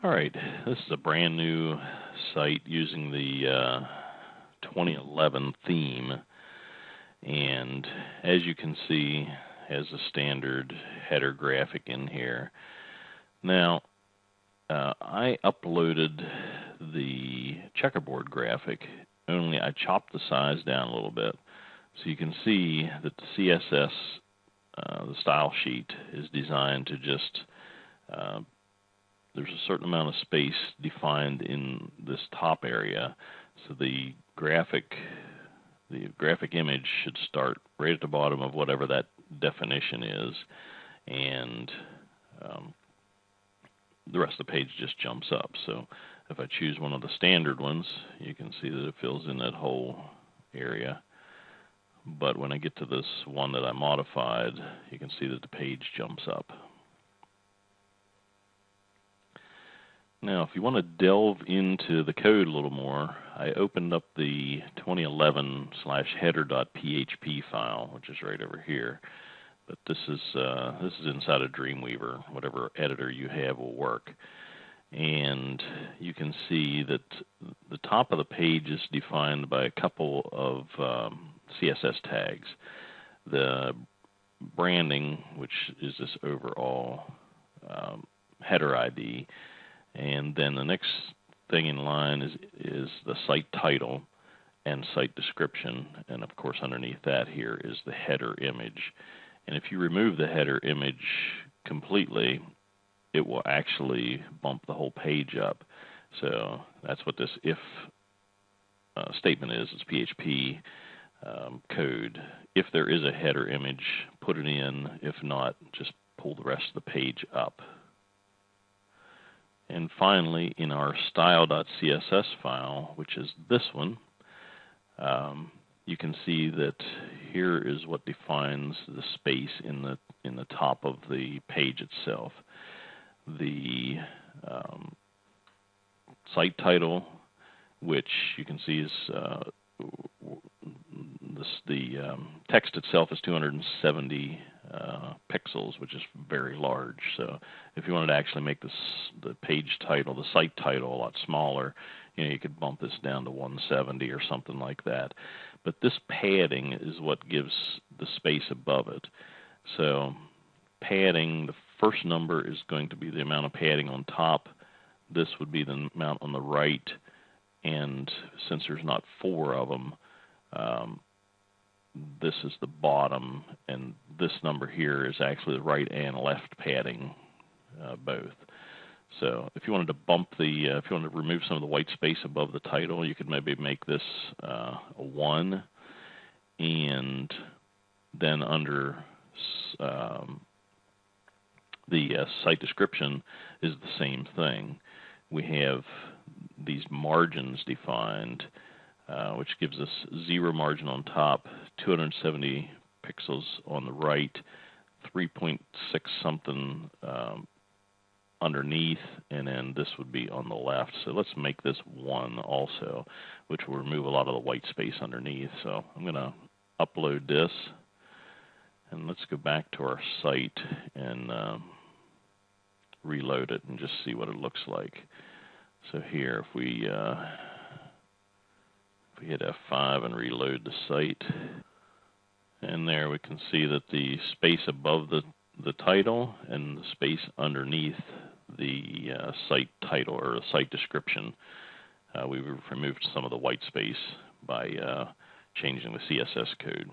Alright, this is a brand new site using the 2011 theme, and as you can see, has a standard header graphic in here. Now, I uploaded the checkerboard graphic, only I chopped the size down a little bit. So you can see that the CSS, the style sheet, is designed to just there's a certain amount of space defined in this top area, so the graphic image should start right at the bottom of whatever that definition is, and the rest of the page just jumps up. So if I choose one of the standard ones, you can see that it fills in that whole area. But when I get to this one that I modified, you can see that the page jumps up. Now, if you want to delve into the code a little more, I opened up the 2011/header.php file, which is right over here. But this is inside of Dreamweaver. Whatever editor you have will work. And you can see that the top of the page is defined by a couple of CSS tags. The branding, which is this overall header ID. And then the next thing in line is the site title and site description, and of course underneath that here is the header image. And if you remove the header image completely, it will actually bump the whole page up. So that's what this if statement is. It's PHP code. If there is a header image, put it in. If not, just pull the rest of the page up. And finally, in our style.css file, which is this one, you can see that here is what defines the space in the top of the page itself. The site title, which you can see is the text itself is 270 pixels, which is very large. So if you wanted to actually make the page title, the site title, a lot smaller, you could bump this down to 170 or something like that. But this padding is what gives the space above it. So padding, the first number is going to be the amount of padding on top. This would be the amount on the right, and since there's not four of them, this is the bottom, and this number here is actually the right and left padding, both. So if you wanted to if you wanted to remove some of the white space above the title, you could maybe make this a 1, and then under the site description is the same thing. We have these margins defined, which gives us 0 margin on top, 270 pixels on the right, 3.6 something underneath, and then this would be on the left. So let's make this 1 also, which will remove a lot of the white space underneath. So I'm going to upload this, and let's go back to our site and reload it and just see what it looks like. So here, if we hit F5 and reload the site, and there we can see that the space above the title and the space underneath the site title or the site description, we've removed some of the white space by changing the CSS code.